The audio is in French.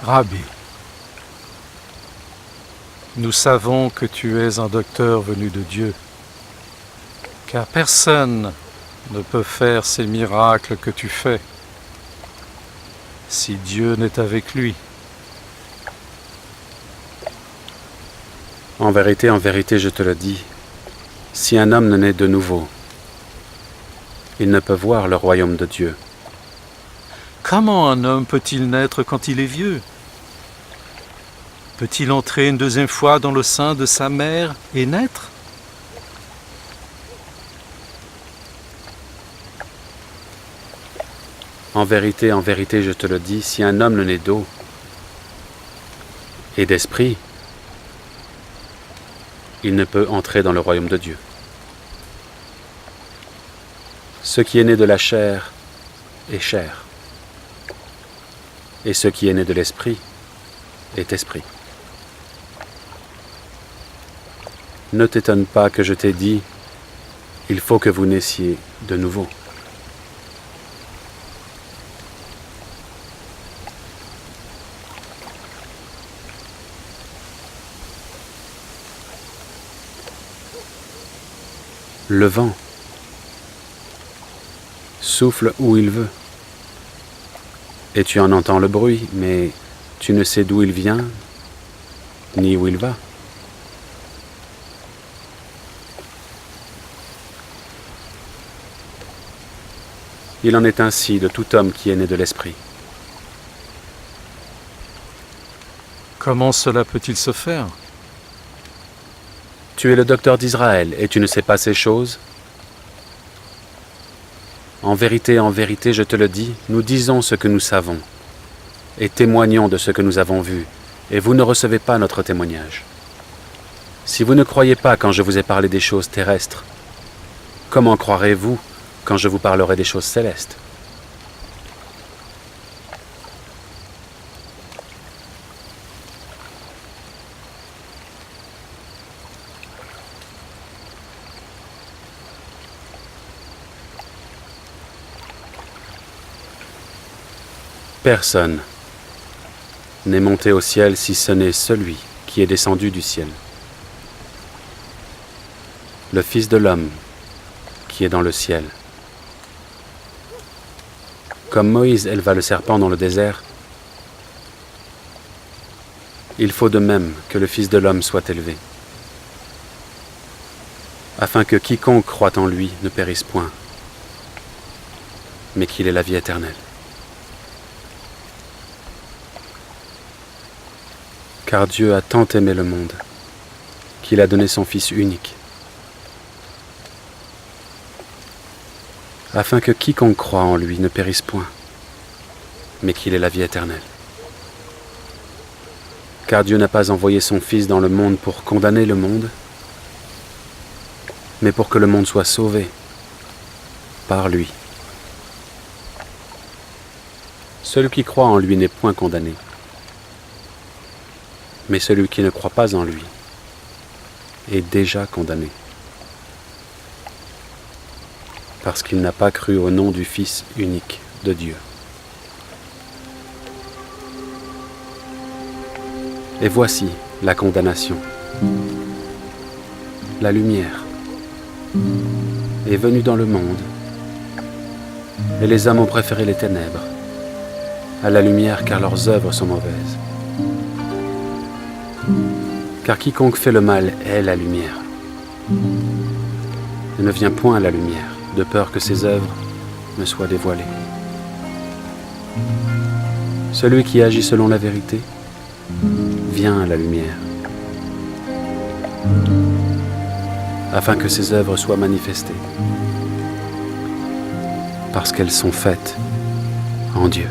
Rabbi, nous savons que tu es un docteur venu de Dieu, car personne ne peut faire ces miracles que tu fais si Dieu n'est avec lui. En vérité, je te le dis, si un homme ne naît de nouveau, il ne peut voir le royaume de Dieu. Comment un homme peut-il naître quand il est vieux? Peut-il entrer une deuxième fois dans le sein de sa mère et naître? En vérité, je te le dis, si un homme ne naît d'eau et d'esprit, il ne peut entrer dans le royaume de Dieu. Ce qui est né de la chair est chair, et ce qui est né de l'esprit est esprit. Ne t'étonne pas que je t'ai dit, il faut que vous naissiez de nouveau. Le vent souffle où il veut, et tu en entends le bruit, mais tu ne sais d'où il vient, ni où il va. Il en est ainsi de tout homme qui est né de l'esprit. Comment cela peut-il se faire? Tu es le docteur d'Israël et tu ne sais pas ces choses? En vérité, je te le dis, nous disons ce que nous savons et témoignons de ce que nous avons vu, et vous ne recevez pas notre témoignage. Si vous ne croyez pas quand je vous ai parlé des choses terrestres, comment croirez-vous quand je vous parlerai des choses célestes? Personne n'est monté au ciel si ce n'est celui qui est descendu du ciel, le Fils de l'homme qui est dans le ciel. Comme Moïse éleva le serpent dans le désert, il faut de même que le Fils de l'homme soit élevé, afin que quiconque croit en lui ne périsse point, mais qu'il ait la vie éternelle. Car Dieu a tant aimé le monde, qu'il a donné son Fils unique, afin que quiconque croit en lui ne périsse point, mais qu'il ait la vie éternelle. Car Dieu n'a pas envoyé son Fils dans le monde pour condamner le monde, mais pour que le monde soit sauvé par lui. Celui qui croit en lui n'est point condamné, mais celui qui ne croit pas en lui est déjà condamné, parce qu'il n'a pas cru au nom du Fils unique de Dieu. Et voici la condamnation. La lumière est venue dans le monde, et les hommes ont préféré les ténèbres à la lumière, car leurs œuvres sont mauvaises. Car quiconque fait le mal est la lumière, et ne vient point à la lumière, de peur que ses œuvres ne soient dévoilées. Celui qui agit selon la vérité vient à la lumière, afin que ses œuvres soient manifestées, parce qu'elles sont faites en Dieu.